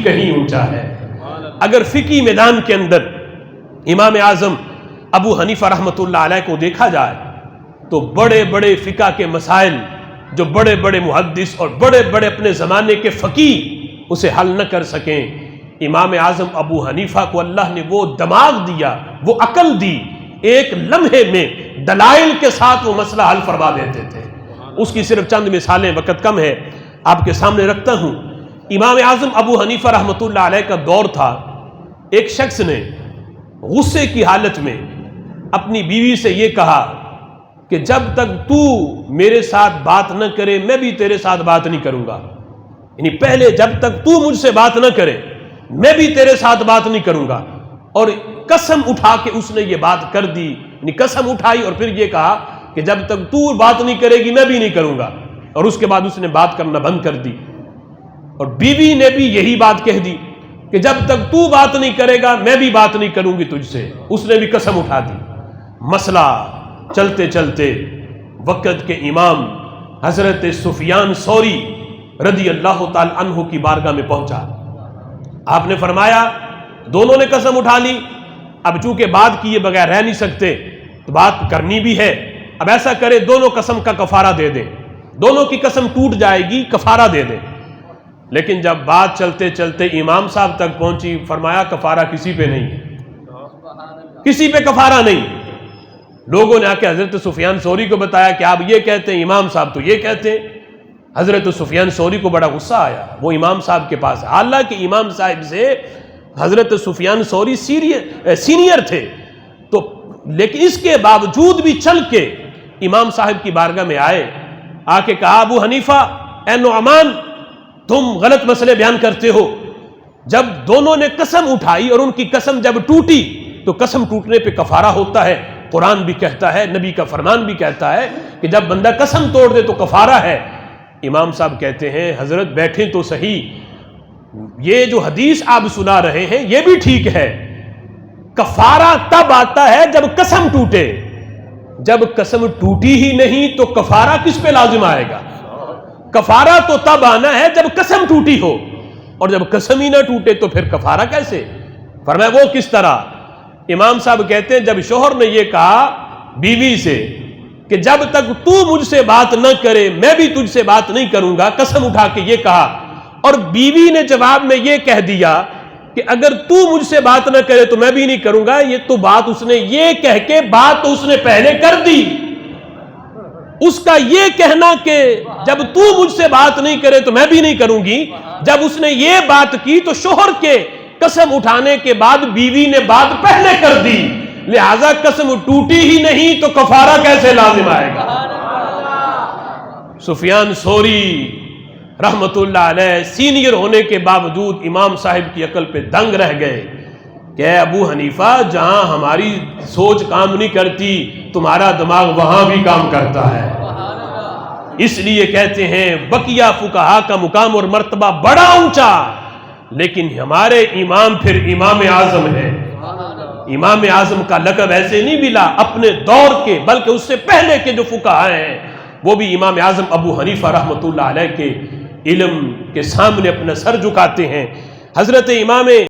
کہیں اونچا ہے۔ اگر فقہی میدان کے اندر امام اعظم ابو حنیفہ رحمۃ اللہ علیہ کو دیکھا جائے تو بڑے بڑے فقہ کے مسائل جو بڑے بڑے محدث اور بڑے بڑے اپنے زمانے کے فقیہ اسے حل نہ کر سکیں، امام اعظم ابو حنیفہ کو اللہ نے وہ دماغ دیا، وہ عقل دی، ایک لمحے میں دلائل کے ساتھ وہ مسئلہ حل فرما دیتے تھے۔ اس کی صرف چند مثالیں، وقت کم ہے، آپ کے سامنے رکھتا ہوں۔ امام اعظم ابو حنیفہ رحمۃ اللہ علیہ کا دور تھا، ایک شخص نے غصے کی حالت میں اپنی بیوی سے یہ کہا کہ جب تک تو میرے ساتھ بات نہ کرے میں بھی تیرے ساتھ بات نہیں کروں گا، یعنی پہلے جب تک تو مجھ سے بات نہ کرے میں بھی تیرے ساتھ بات نہیں کروں گا، اور قسم اٹھا کے اس نے یہ بات کر دی، یعنی قسم اٹھائی اور پھر یہ کہا کہ جب تک تو بات نہیں کرے گی میں بھی نہیں کروں گا، اور اس کے بعد اس نے بات کرنا بند کر دی۔ اور بیوی نے بھی یہی بات کہہ دی کہ جب تک تو بات نہیں کرے گا میں بھی بات نہیں کروں گی تجھ سے، اس نے بھی قسم اٹھا دی۔ مسئلہ چلتے چلتے وقت کے امام حضرت سفیان ثوری رضی اللہ تعالی عنہ کی بارگاہ میں پہنچا۔ آپ نے فرمایا دونوں نے قسم اٹھا لی، اب چونکہ بات کیے بغیر رہ نہیں سکتے تو بات کرنی بھی ہے، اب ایسا کرے دونوں قسم کا کفارہ دے دیں، دونوں کی قسم ٹوٹ جائے گی، کفارہ دے دیں۔ لیکن جب بات چلتے چلتے امام صاحب تک پہنچی، فرمایا کفارہ کسی پہ نہیں ہے، کسی پہ کفارہ نہیں۔ لوگوں نے آ کے حضرت سفیان ثوری کو بتایا کہ آپ یہ کہتے ہیں، امام صاحب تو یہ کہتے ہیں۔ حضرت سفیان ثوری کو بڑا غصہ آیا، وہ امام صاحب کے پاس، حالانکہ امام صاحب سے حضرت سفیان ثوری سینئر تھے، تو لیکن اس کے باوجود بھی چل کے امام صاحب کی بارگاہ میں آئے، آ کے کہا ابو حنیفہ اے نعمان تم غلط مسئلے بیان کرتے ہو۔ جب دونوں نے قسم اٹھائی اور ان کی قسم جب ٹوٹی تو قسم ٹوٹنے پہ کفارہ ہوتا ہے، قرآن بھی کہتا ہے، نبی کا فرمان بھی کہتا ہے کہ جب بندہ قسم توڑ دے تو کفارہ ہے۔ امام صاحب کہتے ہیں حضرت بیٹھیں تو صحیح، یہ جو حدیث آپ سنا رہے ہیں یہ بھی ٹھیک ہے، کفارہ تب آتا ہے جب قسم ٹوٹے، جب قسم ٹوٹی ہی نہیں تو کفارہ کس پہ لازم آئے گا؟ کفارہ تو تب آنا ہے جب قسم ٹوٹی ہو، اور جب قسم ہی نہ ٹوٹے تو پھر کفارہ کیسے؟ فرمایا وہ کس طرح؟ امام صاحب کہتے ہیں جب شوہر نے یہ کہا بیوی سے کہ جب تک تو مجھ سے بات نہ کرے میں بھی تجھ سے بات نہیں کروں گا، قسم اٹھا کے یہ کہا، اور بیوی نے جواب میں یہ کہہ دیا کہ اگر تو مجھ سے بات نہ کرے تو میں بھی نہیں کروں گا، یہ تو بات اس نے یہ کہہ کے بات تو اس نے پہلے کر دی۔ اس کا یہ کہنا کہ جب تو مجھ سے بات نہیں کرے تو میں بھی نہیں کروں گی، جب اس نے یہ بات کی تو شوہر کے قسم اٹھانے کے بعد بیوی نے بات پہلے کر دی، لہذا قسم ٹوٹی ہی نہیں تو کفارہ کیسے لازم آئے گا؟ سفیان ثوری رحمت اللہ علیہ سینئر ہونے کے باوجود امام صاحب کی عقل پہ دنگ رہ گئے کہ اے ابو حنیفہ جہاں ہماری سوچ کام نہیں کرتی تمہارا دماغ وہاں بھی کام کرتا ہے۔ اس لیے کہتے ہیں بقیہ فقہا کا مقام اور مرتبہ بڑا اونچا، لیکن ہمارے امام پھر امام اعظم ہے۔ امام اعظم کا لقب ایسے نہیں ملا اپنے دور کے، بلکہ اس سے پہلے کے جو فقہا ہیں وہ بھی امام اعظم ابو حنیفہ رحمۃ اللہ علیہ کے علم کے سامنے اپنا سر جھکاتے ہیں۔ حضرت امام